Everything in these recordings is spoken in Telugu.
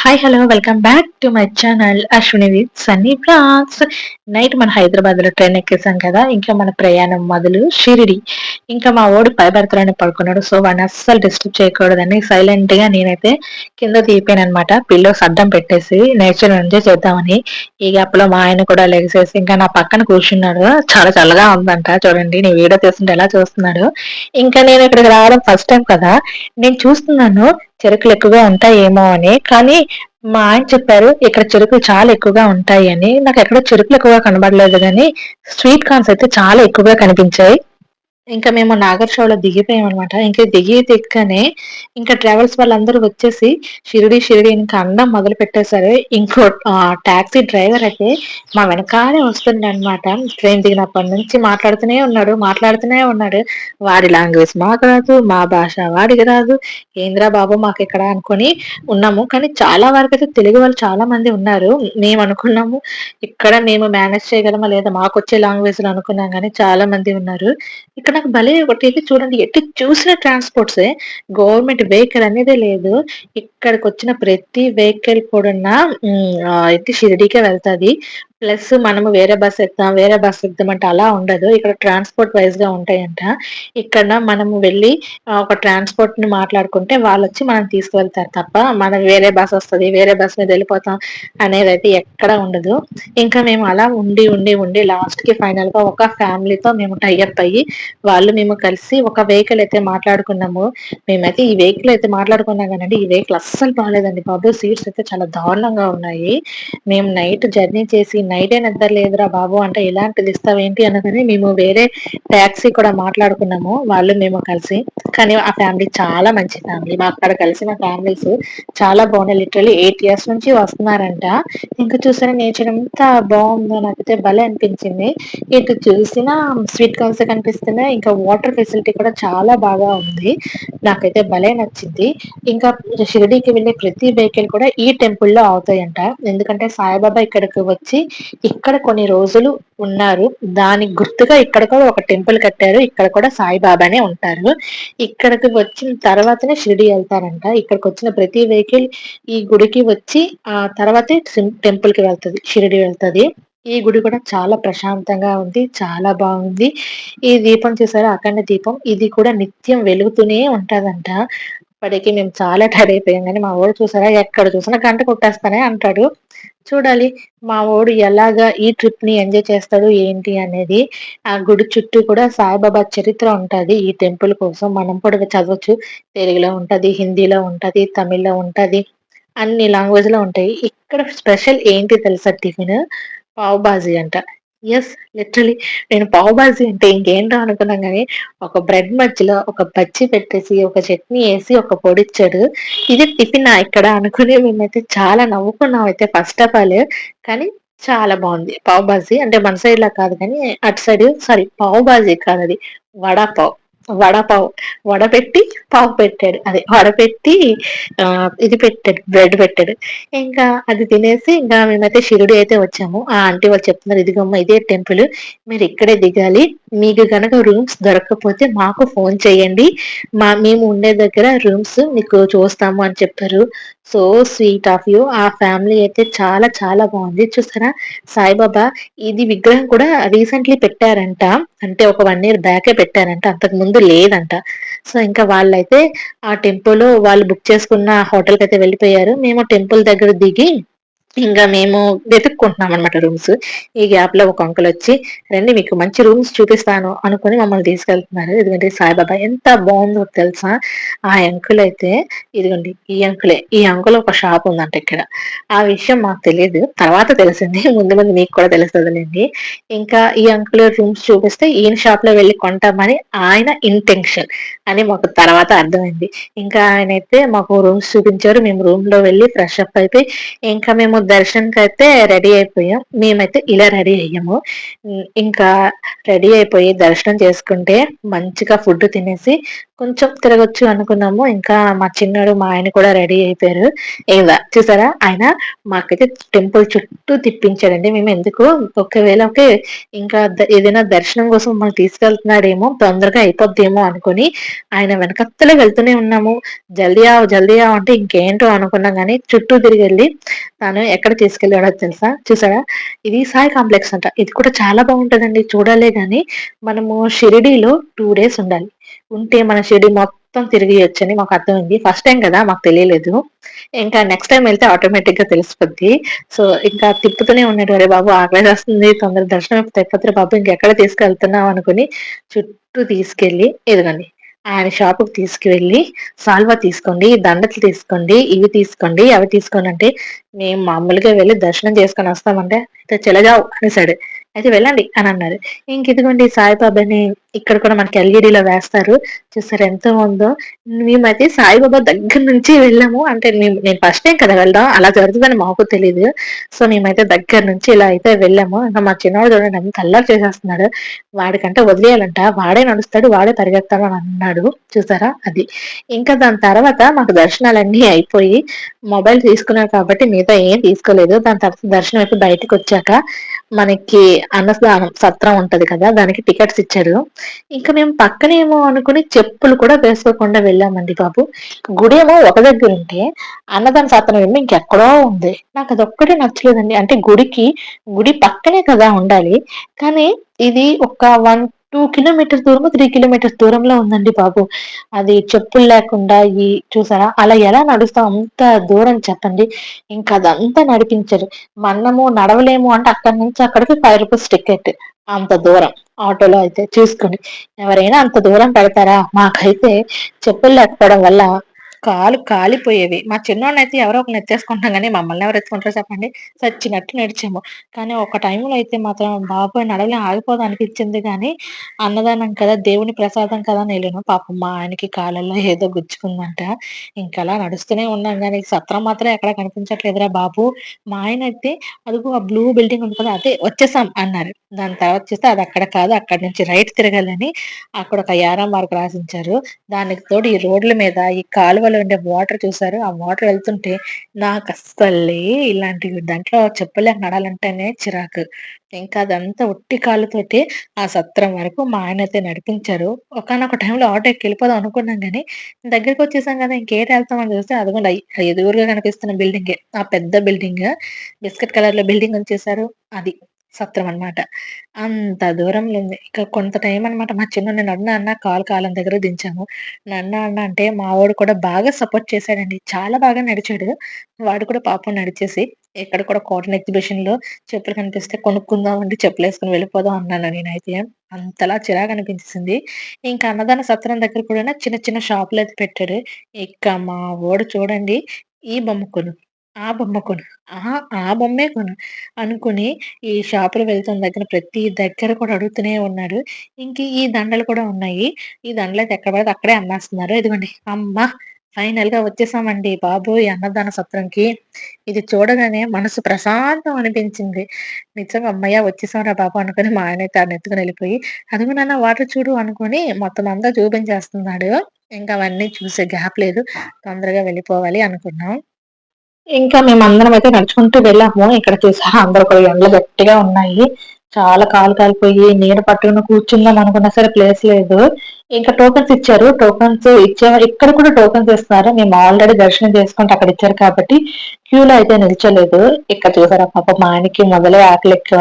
Hi! Hello! Welcome back to my channel 'Ashwini with Sunny vlogs'. Night మన హైదరాబాద్‌లో ట్రైన్ ఎక్కేసాం కదా! ఇంకా మన ప్రయాణం మొదలు షిరిడి. ఇంకా మా వోడు పై బెర్త్‌లోనే పడుకున్నాడు. సో, వాడిని అస్సలు డిస్టర్బ్ చేయకూడదని సైలెంట్‌గా నేనైతే కింద దిగిపోయాననమాట. పిల్లోస్ అడ్డం పెట్టేసి నేచర్‌ని ఎంజాయ్ చేద్దామని. ఈ గ్యాప్‌లో మా ఆయన కూడా లెగిసేసి ఇంకా నా పక్కన కూర్చున్నాడు. చాలా చల్లగా ఉందంట. చూడండి నేను వీడియో తీస్తుంటే ఎలా చూస్తున్నాడో. ఇంకా నేను ఇక్కడికి రావడం ఫస్ట్ టైమ్ కదా! నేను చూస్తున్నాను చెరుకులు ఎక్కువగా ఉంటాయేమో అని. కానీ మా ఆయన చెప్పారు, ఇక్కడ చెరుకులు చాలా ఎక్కువగా ఉంటాయి అని. నాకెక్కడ చెరుకులు ఎక్కువగా కనబడలేదు గానీ, స్వీట్ కార్న్స్ అయితే చాలా ఎక్కువగా కనిపించాయి. ఇంకా మేము నాగర్ దిగిపోయామనమాట. ఇంక దిక్కనే ఇంకా ట్రావెల్స్ వాళ్ళందరూ వచ్చేసి షిరిడి ఇంకా అనడం మొదలుపెట్టేసారు. టాక్సీ డ్రైవర్ అయితే మా వెనకాలే వస్తుండనమాట. ట్రైన్ దిగినప్పటి నుంచి మాట్లాడుతూనే ఉన్నాడు. వాడి లాంగ్వేజ్ మాకు రాదు, మా భాష వాడికి రాదు. ఏందిరా బాబు మాకిక్కడ అనుకోని ఉన్నాము. కానీ చాలా వరకైతే తెలుగు వాళ్ళు చాలా మంది ఉన్నారు. మేమనుకున్నాము ఇక్కడ మేము మేనేజ్ చేయగలమా లేదా మాకొచ్చే లాంగ్వేజ్‌లో అనుకున్నాం గానీ చాలా మంది ఉన్నారు. ఇక్కడ నాకు భలే ఒకటైతే చూడండి ఎటు చూసిన ట్రాన్స్‌పోర్ట్సే. గవర్నమెంట్ వెహికల్ అనేదే లేదు. ఇక్కడికొచ్చిన ప్రతి వెహికల్ కూడానా అయితే షిరిడీకే వెళ్తది. ప్లస్ మనము వేరే బస్ ఎక్కుదాం అంటే అలా ఉండదు. ఇక్కడ ట్రాన్స్‌పోర్ట్ వైస్‌గా ఉంటాయంట. ఇక్కడ మనము వెళ్లి ఒక ట్రాన్స్‌పోర్ట్‌ని మాట్లాడుకుంటే వాళ్ళొచ్చి మనల్ని తీసుకువెళ్తారు తప్ప, మనం వేరే వేరే బస్ మీద ఎళ్ళిపోతాం అనేదైతే ఎక్కడ ఉండదు. ఇంకా మేము అలా ఉండి లాస్ట్‌కి ఫైనల్‌గా ఒక ఫ్యామిలీతో మేము టై అప్ అయ్యి మేము కలిసి ఒక వెహికల్ అయితే మాట్లాడుకున్నాము. మేమైతే ఈ వెహికల్ అయితే మాట్లాడుకున్నాం గానండి, ఈ వెహికల్ అస్సలు బాలేదండి బాబు. సీట్స్ అయితే చాలా దారుణంగా ఉన్నాయి. మేము నైట్ జర్నీ చేసి నైటే నిద్ర లేదురా బాబు అంటే ఎలాంటిది ఇస్తావేంటి అనగానే మేము వేరే టాక్సీ కూడా మాట్లాడుకున్నాము. మేము కలిసి. కానీ ఆ ఫ్యామిలీ చాలా మంచి ఫ్యామిలీ. మాకక్కడ కలిసిన ఫ్యామిలీస్ చాలా బాగున్నాయి. లిటరల్లీ 8 ఇయర్స్ నుంచి వస్తున్నారంట. ఇంకా చూసారా నేచర్ ఎంత బావుందో నాకైతే భలే అనిపించింది. ఎటు చూసినా స్వీట్ కార్న్సే కనిపిస్తున్నాయి. ఇంకా వాటర్ ఫెసిలిటీ కూడా చాలా బాగా ఉంది. నాకైతే భలే నచ్చింది. ఇంకా షిరిడీకి వెళ్ళే ప్రతి వెహికల్ కూడా ఈ టెంపుల్‌లో ఆగుతాయంట. ఎందుకంటే సాయిబాబా ఇక్కడికి వచ్చి ఇక్కడ కొన్ని రోజులు ఉన్నారు. దానికి గుర్తుగా ఇక్కడ కూడా ఒక టెంపుల్ కట్టారు. ఇక్కడ కూడా సాయిబాబానే ఉంటారు. ఇక్కడికి వచ్చిన తర్వాతనే షిరిడీ ఎళ్తారంట. ఇక్కడికొచ్చిన ప్రతి వెహికల్ ఈ గుడికి వచ్చి ఆ తర్వాతే టెంపుల్‌కి వెళ్తది. షిరిడీ వెళ్తది. ఈ గుడి కూడా చాలా ప్రశాంతంగా ఉంది. చాలా బాగుంది. ఈ దీపం చూసారా అఖండ దీపం. ఇది కూడా నిత్యం వెలుగుతూనే ఉంటదంట. అప్పటికి మేము చాలా టైర్డ్ అయిపోయాం గానీ, మా వోడు చూసారా ఎక్కడ చూసినా గంట కొట్టేస్తానే అంటాడు. చూడాలి మా వోడు ఎలాగా ఈ ట్రిప్‌ని ఎంజాయ్ చేస్తాడు ఏంటి అనేది. ఆ గుడి చుట్టూ కూడా సాయిబాబా చరిత్ర ఉంటది. ఈ టెంపుల్ కోసం మనం కూడా చదవచ్చు. తెలుగులో ఉంటది, హిందీలో ఉంటది, తమిళ్‌లో ఉంటది. అన్ని లాంగ్వేజ్‌లో ఉంటాయి. ఇక్కడ స్పెషల్ ఏంటి తెలుసా టిఫిను? పావ్ బాజీ అంట. యెస్. లిటరల్లీ నేను పావ్ బాజీ అంటే ఇంకేంటో అనుకున్నాను గానీ, ఒక బ్రెడ్ మధ్యలో ఒక బజ్జీ పెట్టేసి, ఒక చట్నీ ఏసి, ఒక పొడిచ్చాడు. ఇది టిఫినా ఇక్కడ అనుకుని మేమైతే చాలా నవ్వుకున్నాం అయితే ఫస్ట్ ఆఫ్ ఆల్. కానీ చాలా బావుంది. పావ్ బాజీ అంటే మన సైడ్‌లా కాదు కానీ, అటు సైడు సారీ పావ్ బాజీ కాదది. వడా పావ్. వడపావ్. వడపెట్టి పావు పెట్టాడు. అదే వడపెట్టి ఇది పెట్టాడు. బ్రెడ్ పెట్టాడు. ఇంకా అది తినేసి ఇంకా మేమైతే షిరిడి అయితే వచ్చాము. ఆ ఆంటీ వాళ్ళు చెప్తున్నారు, "ఇదిగోమ్మ ఇదే టెంపుల్. మీరిక్కడే దిగాలి. మీకు గనక రూమ్స్ దొరక్కపోతే మాకు ఫోను చేయండి. మేము ఉండే దగ్గర రూమ్స్ మీకు చూస్తాము" అని చెప్పారు. So sweet of you. ఆ ఫ్యామిలీ అయితే చాలా చాలా బావుంది. చూసారా సాయిబాబా ఇది విగ్రహం కూడా రీసెంట్‌లీ పెట్టారంట. అంటే ఒక 1 ఇయర్ బ్యాకే పెట్టారంట. అంతకుముందు లేదంట. సో ఇంకా వాళ్ళైతే ఆ టెంపోలో వాళ్ళు బుక్ చేసుకున్న హోటల్‌కైతే వెళ్ళిపోయారు. మేము టెంపుల్ దగ్గర దిగి, ఇంగా మేము వెతుక్కుంటున్నామనమాట రూమ్స్. ఈ గ్యాప్‌లో ఒక అంకులొచ్చి, "రండి మీకు మంచి రూమ్స్ చూపిస్తాను" అనుకోని మమ్మల్ని తీసుకెళ్తున్నారు. ఇదిగోండి సాయిబాబా ఎంత బావుందో తెలుసా? ఆ అంకులయితే ఇదిగోండి ఈ అంకుల్ ఒక షాప్ ఉందంట ఇక్కడ. ఆ విషయం మాకు తెలీదు. తర్వాత తెలిసింది. ముందు ముందు మీకు కూడా తెలుస్తదిలెండి. ఇంకా ఈ అంకుల్ రూమ్స్ చూపిస్తే ఈయన షాప్‌లో వెళ్లి కొంటామని ఆయన ఇంటెన్షన్ అని మాకు తర్వాత అర్థమైంది. ఇంకా ఆయనైతే మాకు రూమ్స్ చూపించారు. మేము రూమ్‌లో వెళ్లి ఫ్రెష్ అప్ అయిపోయి, ఇంకా మేము దర్శనంకైతే రెడీ అయిపోయాం. మేమైతే ఇలా రెడీ అయ్యాము. ఇంకా రెడీ అయిపోయి దర్శనం చేసుకుంటే మంచిగా ఫుడ్ తినేసి కొంచెం తిరగొచ్చు అనుకున్నాము. ఇంకా మా చిన్నోడు, మా ఆయన కూడా రెడీ అయిపోయారు. చూసారా ఆయన మాకైతే టెంపుల్ చుట్టూ తిప్పించాడండి. మేమెందుకు ఒకవేళ ఇంకా ఏదైనా దర్శనం కోసం మమ్మల్ని తీసుకెళ్తున్నాడేమో, తొందరగా అయిపోద్దేమో అనుకుని ఆయన వెనకత్తలే వెళ్తూనే ఉన్నాము. జల్దీ ఆవ్, జల్దీ ఆవ్ అంటే ఇంకేంటో అనుకున్నాం గానీ చుట్టూ తిరిగెళ్ళి తను ఎక్కడ తీసుకెళ్ళాడో తెలుసా? చూసారా? ఇది సాయి కాంప్లెక్స్ అంట. ఇది కూడా చాలా బాగుంటదండి. చూడాలే గాని మనము షిరిడీలో 2 డేస్ ఉండాలి. ఉంటే మన షిరిడీ మొత్తం తిరిగియొచ్చని మాకు అర్థమైంది. ఫస్ట్ టైమ్ కదా! మాకు తెలియలేదు. ఇంకా నెక్స్ట్ టైమ్ వెళ్తే ఆటోమేటిక్‌గా తెలిసిపోద్ది. సో, ఇంకా తిప్పుతూనే ఉన్నాడు. "అరే బాబు! ఆకలేసేస్తుంది. తొందరగా దర్శనం అయిపోతే బాబు ఇంకెక్కడ తీసుకెళ్తున్నావు" అనుకుని చుట్టూ తీసుకెళ్ళి ఇదిగోండి ఆయన షాపుకి తీసుకువెళ్ళి సాల్వా తీసుకోండి, దండలు తీసుకోండి, ఇవి తీసుకోండి, అవి తీసుకోండి అంటే మేము మామూలుగా వెళ్లి దర్శనం చేసుకొని వస్తామంటే "చలేజావ్" అనేసాడు. అయితే వెళ్ళండి అని అన్నారు. ఇదిగోండి సాయిబాబాని ఇక్కడ కూడా మనకి ఎల్ఈడీలో వేస్తారు. చూసారా ఎంత బాగుందో. మేమైతే సాయిబాబా దగ్గర నుంచి వెళ్ళాము. అంటే నేను ఫస్ట్ టైం కదా వెళ్ళడం. అలా జరుగుతుందని మాకు తెలీదు. సో మేమైతే దగ్గర నుంచి ఇలా అయితే వెళ్ళాము. ఇంకా మా చిన్నవాడు చూడండి ఎంత అల్లరి చేసేస్తున్నాడు. వాడికంటే వదిలేయాలంట. వాడే నడుస్తాడు, వాడే పరిగెత్తాడు అని అన్నాడు. చూసారా అది. ఇంకా దాని తర్వాత మాకు దర్శనాలన్నీ అయిపోయి మొబైల్ తీసుకున్నారు కాబట్టి మిగతా ఏం తీసుకోలేదు. దాని తర్వాత దర్శనం అయిపోయి బయటకొచ్చాక మనకి అన్నదానం సత్రం ఉంటది కదా! దానికి టికెట్స్ ఇచ్చారు. ఇంకా మేము పక్కనేమో అనుకుని చెప్పులు కూడా వేసుకోకుండా వెళ్ళామండి బాబు. గుడేమో ఒక దగ్గరుంటే, అన్నదాన సత్రం ఏమో ఇంకెక్కడో ఉంది. నాకదొక్కటే నచ్చలేదండి. అంటే గుడి పక్కనే కదా ఉండాలి. కానీ ఇది ఒక 2 కిలోమీటర్స్ దూరమో, 3 కిలోమీటర్స్ దూరంలో ఉందండి బాబు. అది చెప్పులు లేకుండా చూసారా? అలా ఎలా నడుస్తాం అంత దూరం చెప్పండి. ఇంకా అదంతా నడిపించారు. మనము నడవలేము అంటే అక్కడి నుంచి అక్కడికి రూ. 5 టికెట్. అంత దూరం. ఆటోలో అయితే చూసుకోండి. ఎవరైనా అంత దూరం పెడతారా? మాకైతే చెప్పులు లేకపోవడం వల్ల కాళ్ళు కాలిపోయేవి. మా చిన్నోడినైతే ఎవరో ఒకరిని ఎత్తేసుకుంటాం గానీ, మమ్మల్ని ఎవరు ఎత్తుకుంటారో చెప్పండి? సచ్చినట్టు నడిచాము. కానీ ఒక టైంలో అయితే మాత్రం బాబోయ్! నడవలేం ఆగిపోదాం అనిపించింది గానీ, అన్నదానం కదా! దేవుని ప్రసాదం కదా! అని ఎళ్ళాను. పాపం మా ఆయనకి కాళ్ళల్లో ఏదో గుచ్చుకుందంట. ఇంకలా నడుస్తూనే ఉన్నాం గానీ, సత్రం మాత్రం ఎక్కడ కనిపించట్లేదురా బాబు! మా ఆయనైతే అదిగో ఆ బ్లూ బిల్డింగ్ ఉంది కదా! అదే వచ్చేసాం అన్నారు. దాని తర్వాత చూస్తే అదక్కడ కాదు. అక్కడి నుంచి రైట్ తిరగాలని అక్కడొక యారో మార్క్ రాసుంచారు. దానికి తోడు ఈ రోడ్ల మీద ఈ కాలువలో ఉండే వాటర్ చూసారు. ఆ వాటర్ వెళ్తుంటే నాకస్సలే ఇలాంటి దాంట్లో చెప్పులేక నడాలంటేనే చిరాకు. ఇంకా అదంతా ఒట్టి కాళ్ళతోటి ఆ సత్రం వరకు మా ఆయనైతే నడిపించారు. ఒకానొక టైంలో ఆటో ఎక్కి వెళ్ళిపోదాం అనుకున్నాం గానీ, దగ్గరికొచ్చేసాం గదా! ఇంకేటి ఎళ్తామని చూస్తే అదిగోండి ఎదురుగా కనిపిస్తున్న బిల్డింగే. ఆ పెద్ద బిల్డింగ్ బిస్కెట్ కలర్‌లో బిల్డింగ్ ఉంచేశారు. అది సత్రం అన్నమాట. అంత దూరంలో ఉంది. ఇక కొంత టైం అన్నమాట మా చిన్నోడిని నడు నాన్న కాలు కాలం దగ్గర దించాము. నడనా అంటే మా వోడు కూడా బాగా సపోర్ట్ చేశాడండి. చాలా బాగా నడిచాడు. వాడు కూడా పాపం నడిచేసి ఇక్కడ కూడా కాటన్ ఎగ్జిబిషన్‌లో చెప్పులు కనిపిస్తే కొనుక్కుందామండి చెప్పులేసుకొని వెళ్ళిపోదాం అన్నాను నేనైతే. అంతలా చిరాకనిపించేసింది. ఇంకా అన్నదాన సత్రం దగ్గర కూడా చిన్న చిన్న షాపులయితే పెట్టాడు. ఇక మా వోడు చూడండి ఈ బొమ్మ కొను, ఆ బొమ్మ కొను, అహా! ఆ బొమ్మే కొను అనుకుని ఈ షాపులు వెళ్తున్న దగ్గర ప్రతి దగ్గర కూడా అడుగుతూనే ఉన్నాడు. ఈ దండలు కూడా ఉన్నాయి. ఈ దండలయితే ఎక్కడ పడితే అక్కడే అమ్మేస్తున్నారు. ఇదిగోండి అమ్మ! ఫైనల్‌గా వచ్చేసామండి బాబోయ్! అన్నదాన సత్రంకి. ఇది చూడగానే మనసు ప్రశాంతం అనిపించింది. నిజంగా హమ్మయ్య! వచ్చేసాంరా బాబు అనుకోని మా ఆయనైతే ఆడినెత్తుకొని ఎళ్ళిపోయి, అదిగో నాన్న వాటర్ చూడు అనుకోని మొత్తం అంతా చూపించేస్తున్నాడు. ఇంకా అవన్నీ చూసే గ్యాప్ లేదు. తొందరగా వెళ్ళిపోవాలి అనుకున్నాం. ఇంకా మేమందరం అయితే నడుచుకుంటూ వెళ్ళాము. ఇక్కడ చూసారా అందరూ కూడా ఎండలు గట్టిగా ఉన్నాయి. చాలా కాలు కాలిపోయి నీడ పట్టుకుని కూర్చుందాం అనుకున్నా సరే ప్లేస్ లేదు. ఇంకా టోకెన్స్ ఇచ్చారు. టోకెన్స్ ఇక్కడ కూడా టోకెన్స్ ఇస్తున్నారు. మేము ఆల్రెడీ దర్శనం చేసుకుంటే అక్కడ ఇచ్చారు కాబట్టి క్యూలో అయితే నిల్చోలేదు. ఇక్కడ చూసారా పాపం మా ఆయనకి మొదలే ఆకలి ఎక్కువ.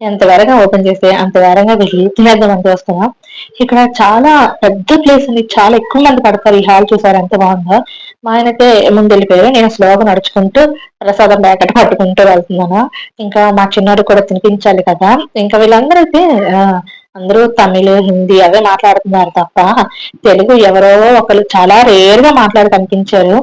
ఎంత వేగంగా ఓపెన్ చేస్తే అంత వేగంగా వెళ్ళి తినేద్దామని చూస్తున్నాం. ఇక్కడ చాలా పెద్ద ప్లేస్ అండి. చాలా ఎక్కువ మంది పడతారు. ఈ హాల్ చూసారా ఎంత బాగుందో. మా ఆయనైతే ముందెళ్ళిపోయారు. నేను స్లోగా నడుచుకుంటూ ప్రసాదం ప్యాకెట్ పట్టుకుంటూ వెళ్తున్నాను. ఇంకా మా చిన్నోడికి కూడా తినిపించాలి కదా! ఇంకా వీళ్ళందరూ అయితే అందరూ తమిళ్, హిందీ అవే మాట్లాడుతున్నారు తప్ప తెలుగు ఎవరో ఒకరు చాలా రేర్ గా మాట్లాడి కనిపించారు.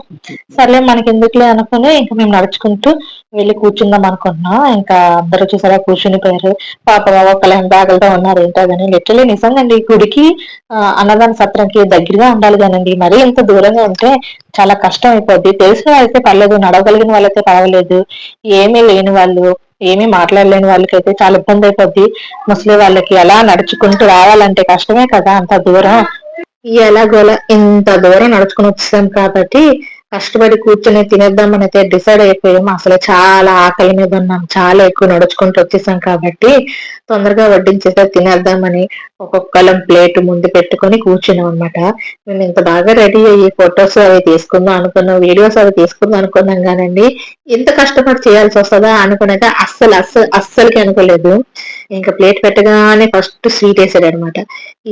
సర్లే మనకెందుకులే అనుకుని ఇంకా మేము నడుచుకుంటూ వెళ్ళి కూర్చుందాం అనుకుంటున్నాం. ఇంకా అందరూ చూసారా కూర్చుని పోయారు. పాపం ఒకళ్ళు ఎంత ఆకలితో ఉన్నారు ఏంటో గాని లిటరలీ నిజంగండి గుడికి అన్నదాన సత్రంకి దగ్గరగా ఉండాలి కానండి మరీ ఇంత దూరంగా ఉంటే చాలా కష్టం అయిపోద్ది. తెలిసిన వాళ్ళైతే పర్లేదు, నడవగలిగిన వాళ్ళైతే పర్వాలేదు. ఏమీ లేని వాళ్ళు, ఏమీ మాట్లాడలేని వాళ్ళకైతే చాలా ఇబ్బంది అయిపోద్ది. ముసలి వాళ్ళకి ఎలా నడుచుకుంటూ రావాలంటే కష్టమే కదా అంత దూరం. ఎలాగోలా ఇంత దూరం నడుచుకుని వచ్చాం కాబట్టి కష్టపడి కూర్చొని తినేద్దామని అయితే డిసైడ్ అయిపోయాం. అసలు చాలా ఆకలి మీద ఉన్నాం, చాలా ఎక్కువ నడుచుకుంటూ వచ్చేసాం కాబట్టి తొందరగా వడ్డించేస్తే తినేద్దామని ఒక్కొక్కలం ప్లేట్ ముందు పెట్టుకొని కూర్చున్నాం అనమాట. మేము ఇంత బాగా రెడీ అయ్యి ఫొటోస్ అవి తీసుకుందాం అనుకున్నాం, వీడియోస్ అవి తీసుకుందాం అనుకున్నాం కానండి ఇంత కష్టపడి చేయాల్సి వస్తుందా అనుకునైతే అస్సలకి అనుకోలేదు. ఇంకా ప్లేట్ పెట్టగానే ఫస్ట్ స్వీట్ వేసాడు అనమాట.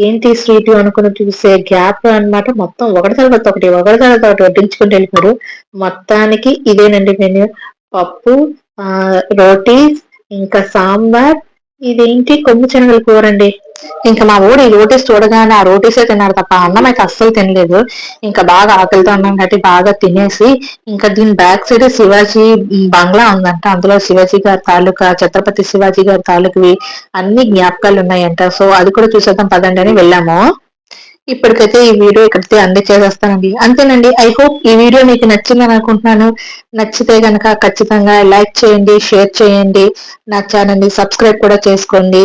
ఏంటి స్వీట్ అనుకుని చూసే గ్యాప్ అన్నమాట మొత్తం ఒకటి తర్వాత ఒకటి వడ్డించుకుంటూ వెళ్ళిపోయాడు. మొత్తానికి ఇదేనండి మెన్యూ. పప్పు, ఆ రోటీ, ఇంకా సాంబార్, ఇదేంటి కొమ్ము శనగల కూర అండి. ఇంకా మా ఊరు ఈ రోటీస్ చూడగానే ఆ రోటీసే తిన్నారు తప్ప అన్నం అయితే అస్సలు తినలేదు. ఇంకా బాగా ఆకలితో ఉన్నాం కాబట్టి బాగా తినేసి ఇంకా దీని బ్యాక్ సైడ్ శివాజీ బంగ్లా ఉందంట. అందులో శివాజీ గారి తాలూకా, ఛత్రపతి శివాజీ గారి తాలూకువి అన్ని జ్ఞాపకాలు ఉన్నాయంట. సో అది కూడా చూసేద్దాం పదండి అని వెళ్ళాము. ఇప్పటికైతే ఈ వీడియో ఇక్కడితో అండి చేసేస్తానండి. అంతేనండి. ఐ హోప్ ఈ వీడియో మీకు నచ్చిందని అనుకుంటున్నాను. నచ్చితే గనక ఖచ్చితంగా లైక్ చేయండి, షేర్ చేయండి, నా ఛానల్ ని సబ్స్క్రైబ్ కూడా చేసుకోండి.